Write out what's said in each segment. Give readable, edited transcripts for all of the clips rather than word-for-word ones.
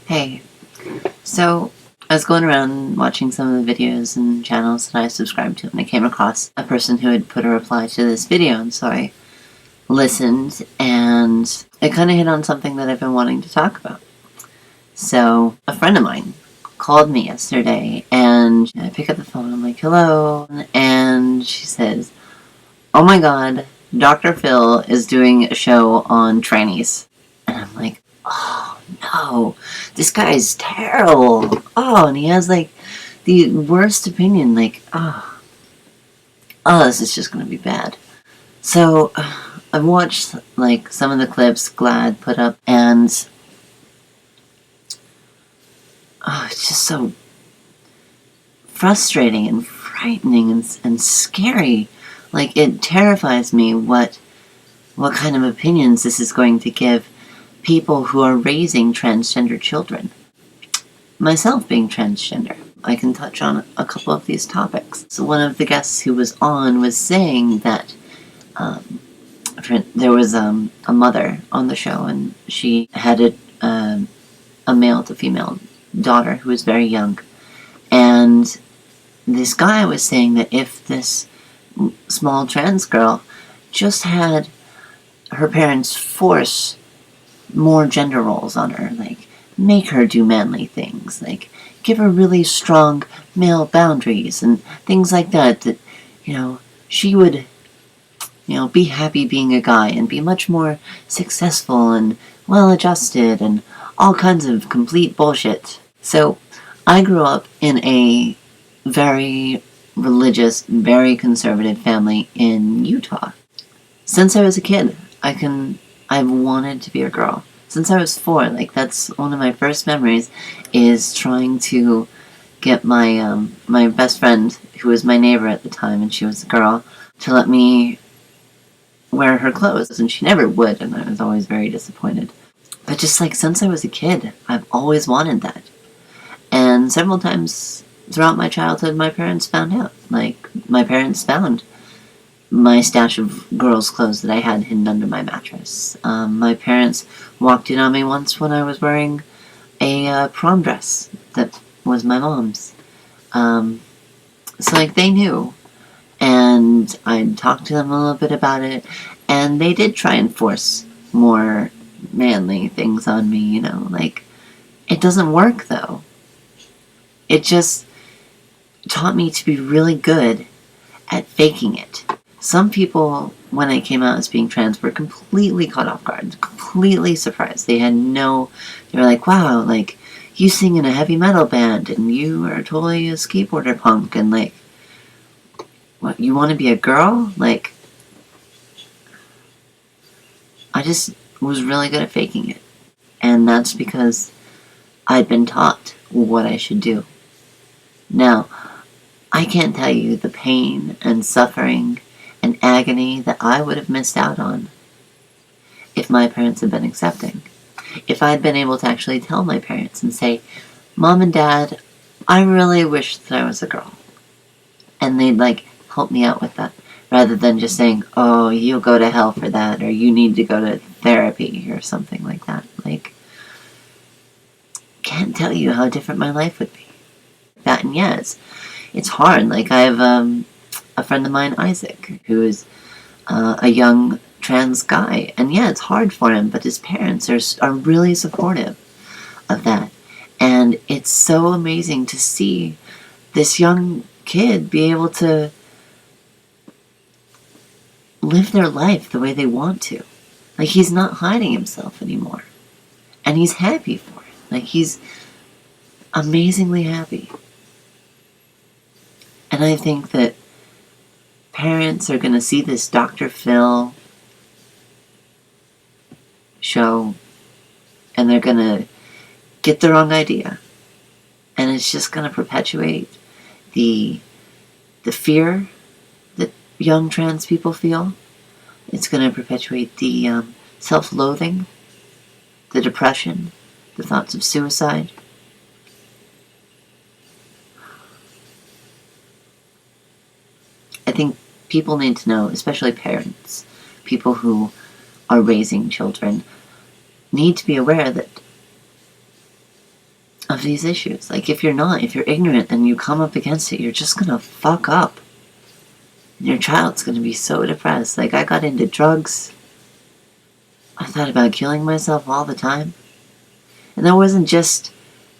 Hey, so I was going around watching some of the videos and channels that I subscribe to, and I came across a person who had put a reply to this video, and so I listened, and it kind of hit on something that I've been wanting to talk about. So a friend of mine called me yesterday, and I pick up the phone, I'm like, hello, and she says, oh my god, Dr. Phil is doing a show on trannies. And I'm like, oh no, this guy's terrible. Oh, and he has like the worst opinion. Like, this is just gonna be bad. So I've watched like some of the clips Glad put up, and it's just so frustrating and frightening and scary. Like, it terrifies me what kind of opinions this is going to give people who are raising transgender children. Myself being transgender, I can touch on a couple of these topics. So one of the guests who was on was saying that there was a mother on the show, and she had a male to female daughter who was very young. And this guy was saying that if this small trans girl just had her parents force more gender roles on her, like make her do manly things, like give her really strong male boundaries and things like that, that, she would, be happy being a guy and be much more successful and well-adjusted and all kinds of complete bullshit. So, I grew up in a very religious, very conservative family in Utah. Since I was a kid, I've wanted to be a girl. Since I was 4, like, that's one of my first memories, is trying to get my my best friend, who was my neighbor at the time, and she was a girl, to let me wear her clothes, and she never would, and I was always very disappointed. But just, like, since I was a kid, I've always wanted that. And several times throughout my childhood, my parents found out. Like, my parents found my stash of girls' clothes that I had hidden under my mattress. My parents walked in on me once when I was wearing a prom dress that was my mom's. So, like, they knew. And I talked to them a little bit about it, and they did try and force more manly things on me, like, it doesn't work, though. It just taught me to be really good at faking it. Some people, when I came out as being trans, were completely caught off guard, completely surprised. They were like, wow, like, you sing in a heavy metal band, and you are totally a skateboarder punk, and like, what, you want to be a girl? Like, I just was really good at faking it. And that's because I'd been taught what I should do. Now, I can't tell you the pain and suffering and agony that I would have missed out on if my parents had been accepting. If I'd been able to actually tell my parents and say, Mom and Dad, I really wish that I was a girl. And they'd, like, help me out with that, rather than just saying, oh, you'll go to hell for that, or you need to go to therapy, or something like that. Like, can't tell you how different my life would be. That, and yeah, it's hard. Like, I have a friend of mine, Isaac, who is a young trans guy, and yeah, it's hard for him, but his parents are really supportive of that. And it's so amazing to see this young kid be able to live their life the way they want to. Like, he's not hiding himself anymore. And he's happy for it. Like, he's amazingly happy. And I think that parents are going to see this Dr. Phil show, and they're going to get the wrong idea. And it's just going to perpetuate the fear that young trans people feel. It's going to perpetuate the self-loathing, the depression, the thoughts of suicide. I think people need to know, especially parents, people who are raising children, need to be aware that of these issues. Like, if you're ignorant and you come up against it, you're just gonna fuck up. And your child's gonna be so depressed. Like, I got into drugs. I thought about killing myself all the time. And that wasn't just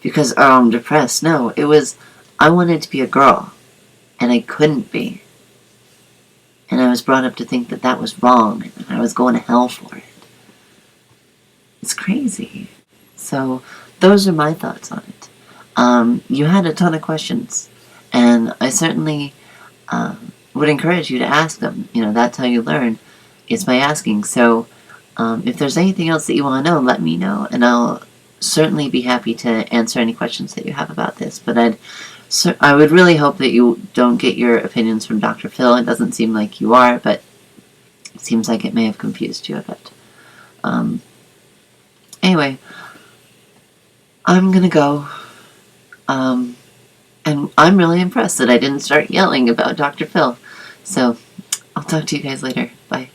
because, oh, I'm depressed. No, it was, I wanted to be a girl. And I couldn't be. And I was brought up to think that that was wrong. And I was going to hell for it. It's crazy. So, those are my thoughts on it. You had a ton of questions. And I certainly would encourage you to ask them. You know, that's how you learn, is by asking. So, if there's anything else that you want to know, let me know. And I'll certainly be happy to answer any questions that you have about this. But I would really hope that you don't get your opinions from Dr. Phil. It doesn't seem like you are, but it seems like it may have confused you a bit. Anyway, I'm gonna go. And I'm really impressed that I didn't start yelling about Dr. Phil. So, I'll talk to you guys later. Bye.